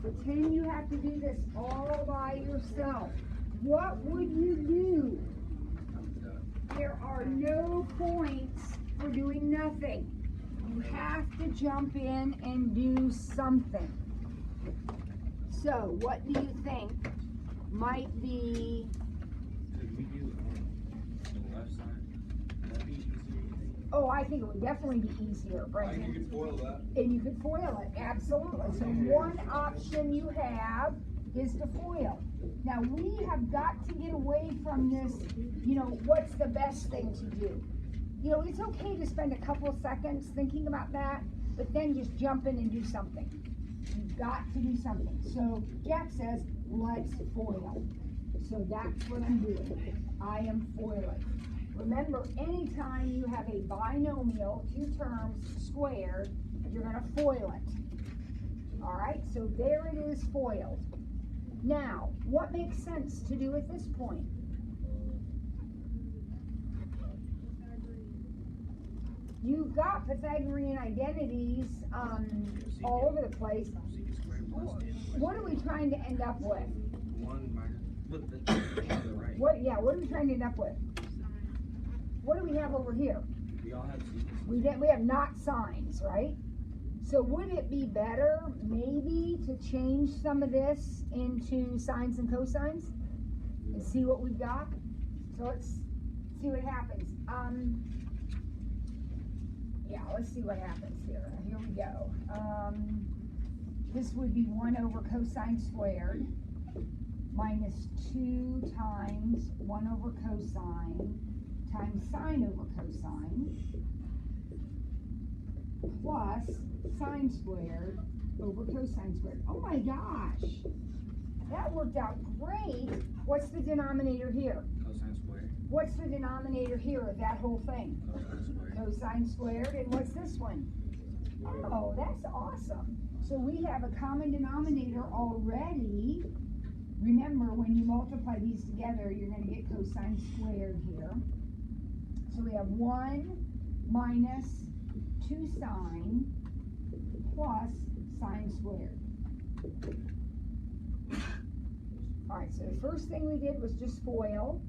Pretend you have to do this all by yourself. What would you do? There are no points for doing nothing. You have to jump in and do something. So, what do you think might be? Could we do the left side? Would that be easier? Oh, I think it would definitely be easier, Brendan. You can foil that. And you could foil it, absolutely. So one option you have is to foil. Now we have got to get away from this, what's the best thing to do? It's okay to spend a couple of seconds thinking about that, but then just jump in and do something. You've got to do something. So Jack says, let's foil. So that's what I'm doing. I am foiling. Remember, anytime you have a binomial, two terms squared, you're going to foil it. All right, so there it is foiled. Now, what makes sense to do at this point? You've got Pythagorean identities all over the place. What are we trying to end up with? 1 minus, with the right. What are we trying to end up with? What do we have over here? We all have secants. We have not signs, right? So would it be better maybe to change some of this into sines and cosines and see what we've got? So let's see what happens. Let's see what happens here. Here we go. This would be 1 over cosine squared minus 2 times 1 over cosine times sine over cosine plus sine squared over cosine squared. Oh my gosh, that worked out great. What's the denominator here? Cosine squared. What's the denominator here of that whole thing? Cosine squared. Cosine squared, and what's this one? Oh, that's awesome. So we have a common denominator already. Remember, when you multiply these together, you're going to get cosine squared here. So we have 1 minus 2 sine plus sine squared. All right, so the first thing we did was just FOIL.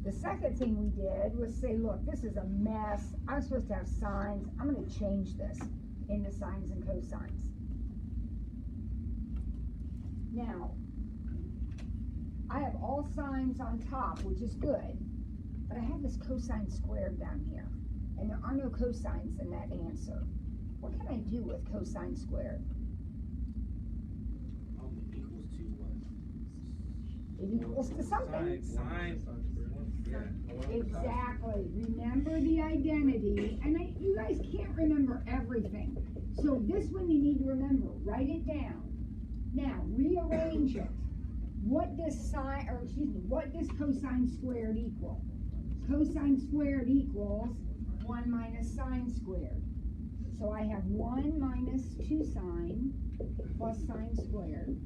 The second thing we did was say, look, this is a mess. I'm supposed to have sines. I'm going to change this into sines and cosines. Now, I have all signs on top, which is good, but I have this cosine squared down here, and there are no cosines in that answer. What can I do with cosine squared? Equals to what? It equals to something. Sine. Yeah. Exactly. Remember the identity, and you guys can't remember everything. So this one you need to remember. Write it down. Now rearrange it. What does cosine squared equal? Cosine squared equals 1 minus sine squared. So I have 1 minus 2 sine plus sine squared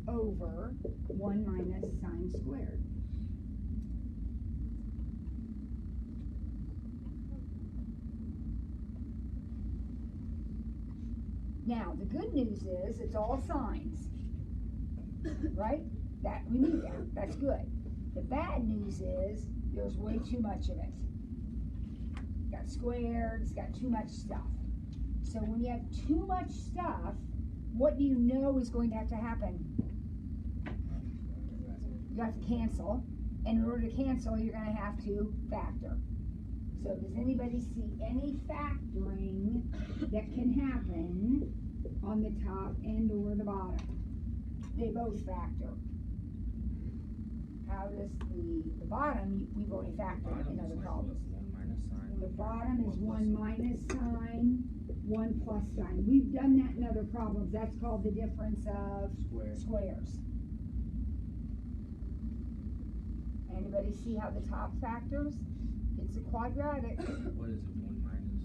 over 1 minus sine squared. Now, the good news is it's all sines, right? We need that. That's good. The bad news is there's way too much of it. It's got squared, it's got too much stuff. So when you have too much stuff, what do you know is going to have to happen? You have to cancel. And in order to cancel, you're going to have to factor. So does anybody see any factoring that can happen on the top and or the bottom? They both factor. How does the bottom, we've already factored in other problems. The bottom is 1 minus sine, 1 plus sine. We've done that in other problems. That's called the difference of squares. Anybody see how the top factors? It's a quadratic. What is it, 1 minus?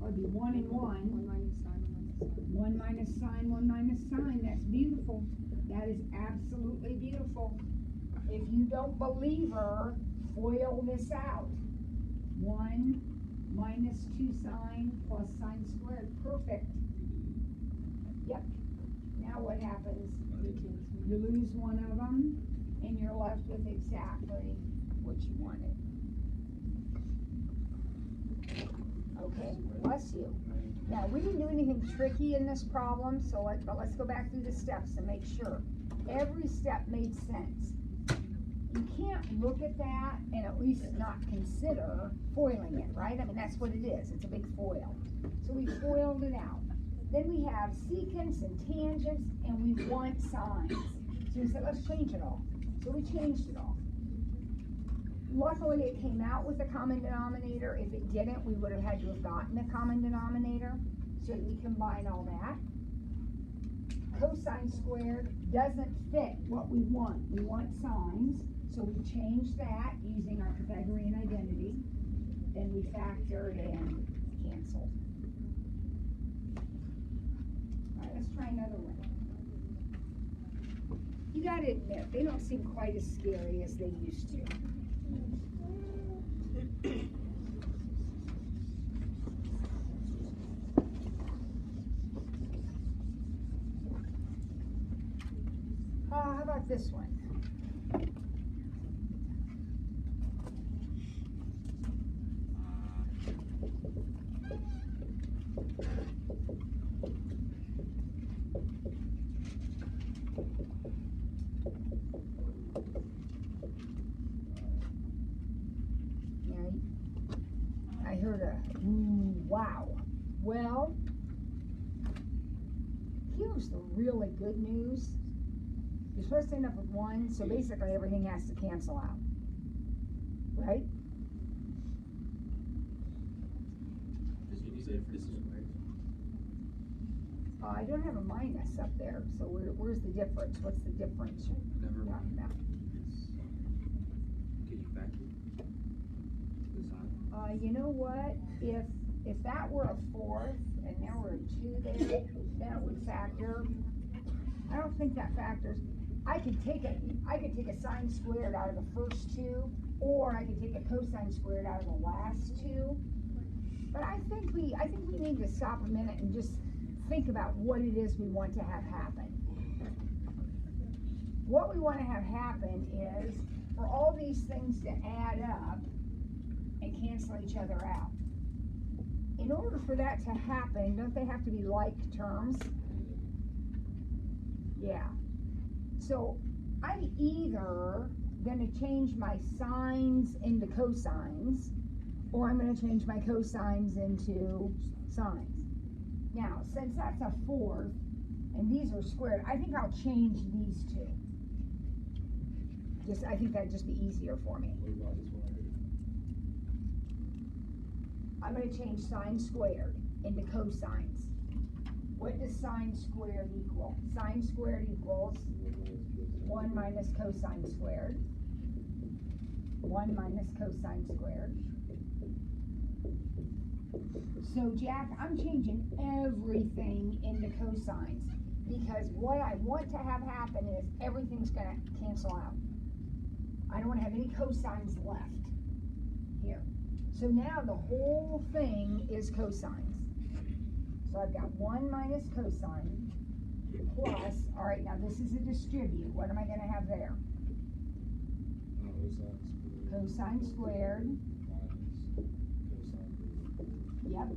It'd be 1 and 1. 1 minus sine, 1 minus sine, 1 minus sine. That's beautiful. That is absolutely beautiful. If you don't believe her, FOIL this out. 1 minus 2 sine plus sine squared. Perfect. Yep. Now what happens? You lose one of them, and you're left with exactly what you wanted. Okay, bless you. Now, we didn't do anything tricky in this problem, so let's go back through the steps and make sure. Every step made sense. You can't look at that and at least not consider foiling it, right? I mean, that's what it is. It's a big foil. So we foiled it out. Then we have secants and tangents, and we want signs. So we said, let's change it all. So we changed it all. Luckily, it came out with a common denominator. If it didn't, we would have had to have gotten a common denominator. So we combine all that. Cosine squared doesn't fit what we want. We want sines. So we changed that using our Pythagorean identity. Then we factored and canceled. All right, let's try another one. You gotta admit, they don't seem quite as scary as they used to. How about this one? I heard a ooh, wow. Well, here's the really good news. You're supposed to end up with 1, so basically everything has to cancel out, right? I don't have a minus up there, so where's the difference? What's the difference you're talking about? Can you factor the sign? You know what? If that were a 4th and there were a 2 there, then it would factor. I don't think that factors. I could take a sine squared out of the first 2, or I could take a cosine squared out of the last 2. But I think we need to stop a minute and just think about what it is we want to have happen. What we want to have happen is for all these things to add up and cancel each other out. In order for that to happen, don't they have to be like terms? Yeah. So I'm either going to change my sines into cosines, or I'm going to change my cosines into sines. Now, since that's a 4th, and these are squared, I think I'll change these 2. I think that'd just be easier for me. What about this one right here? I'm going to change sine squared into cosines. What does sine squared equal? Sine squared equals 1 minus cosine squared. 1 minus cosine squared. So Jack, I'm changing everything into cosines because what I want to have happen is everything's going to cancel out. I don't want to have any cosines left here. So now the whole thing is cosines. So I've got 1 minus cosine plus, all right, now this is a distribute. What am I going to have there? Cosine squared. Yep.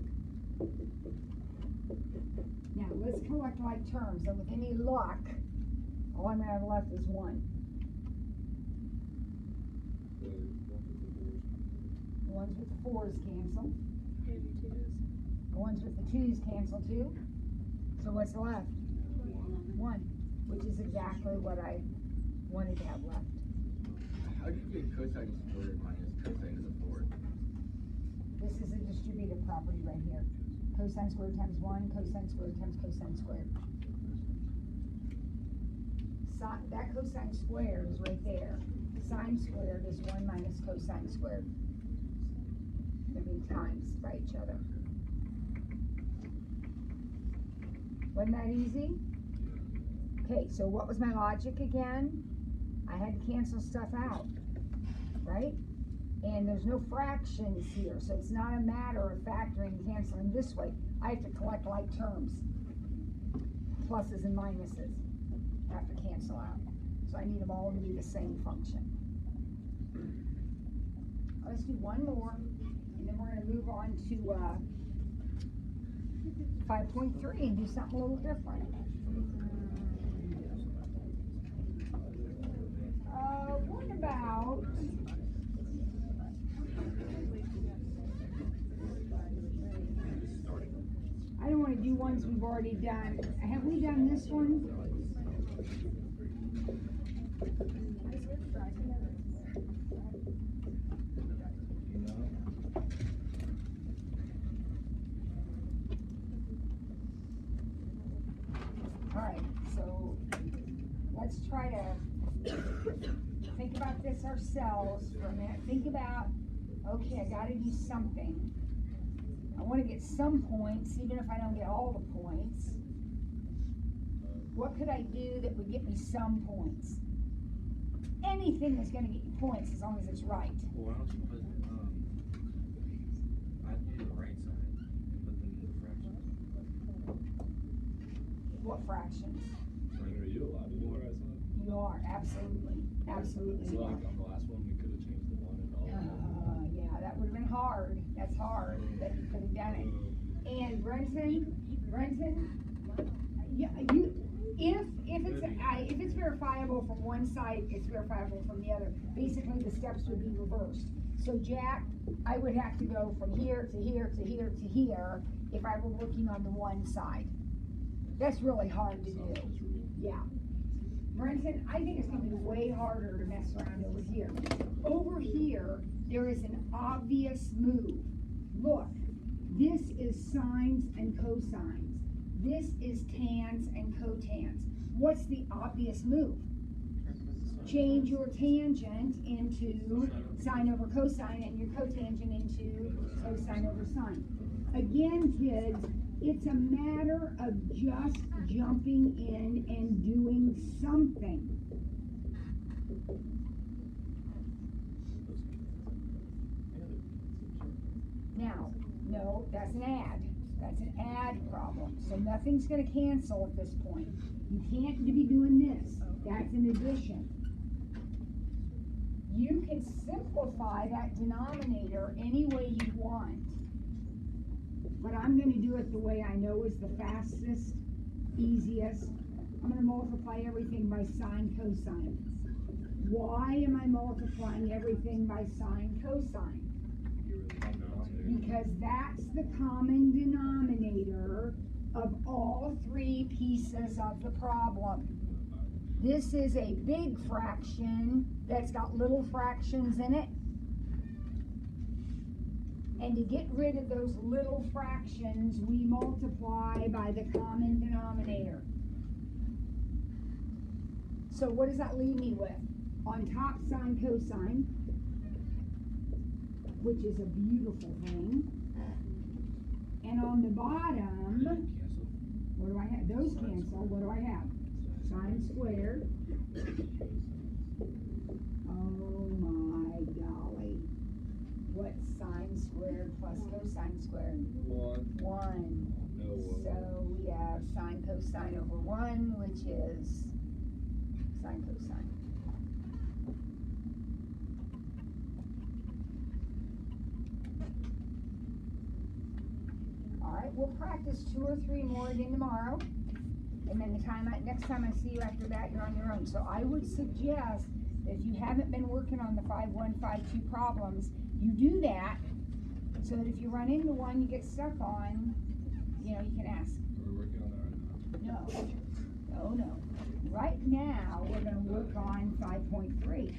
Now let's collect like terms, and with any luck, all I'm going to have left is 1. The ones with the 4's cancel. The ones with the 2's cancel too. So what's left? 1, which is exactly what I wanted to have left. How do you get cosine squared minus cosine to the 4th? This is a distributive property right here. Cosine squared times 1, cosine squared times cosine squared. That cosine squared is right there. Sine squared is 1 minus cosine squared. They're being times by each other. Wasn't that easy? Okay, so what was my logic again? I had to cancel stuff out, right? And there's no fractions here, so it's not a matter of factoring and canceling this way. I have to collect like terms. pluses and minuses have to cancel out. So I need them all to be the same function. Let's do one more, and then we're gonna move on to 5.3 and do something a little different. What about I don't want to do ones we've already done. Have we done this one? All right, so let's try to think about this ourselves for a minute. Think about, okay, I got to do something. I want to get some points, even if I don't get all the points. What could I do that would get me some points? Anything that's going to get you points as long as it's right. Well, why don't you put, I'd do the right side, and put them in the fractions. What fractions? So I'm gonna do a lot of the right side. You are, absolutely, absolutely. So you are. like on the last one, we could have changed the one and all. Yeah, that would have been hard. That's hard, but you could have done it. And Brenton, yeah, if it's verifiable from one side, it's verifiable from the other. Basically, the steps would be reversed. So Jack, I would have to go from here to here to here to here if I were working on the one side. That's really hard to do. Yeah. Brenton, I think it's gonna be way harder to mess around over here. Over here, there is an obvious move. Look, this is sines and cosines. This is tans and cotans. What's the obvious move? Change your tangent into sine over cosine and your cotangent into cosine over sine. Again, kids, it's a matter of just jumping in and doing something. Now, no, that's an add. That's an add problem. So nothing's going to cancel at this point. You can't be doing this. That's an addition. You can simplify that denominator any way you want. But I'm going to do it the way I know is the fastest, easiest. I'm going to multiply everything by sine cosine. Why am I multiplying everything by sine cosine? Because that's the common denominator of all three pieces of the problem. This is a big fraction that's got little fractions in it. And to get rid of those little fractions, we multiply by the common denominator. So what does that leave me with? On top, sine cosine, which is a beautiful thing. And on the bottom, what do I have? Those cancel. What do I have? Sine squared. Oh my golly. What's sine squared plus cosine squared? 1. No one. So we have sine cosine over 1, which is sine cosine. All right, we'll practice 2 or 3 more again tomorrow. And then next time I see you after that, you're on your own. So I would suggest that if you haven't been working on the 5-1, 5-2 problems, you do that so that if you run into one you get stuck on, you know, you can ask. We're working on that right now. No. Right now, we're going to work on 5.3,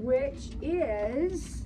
which is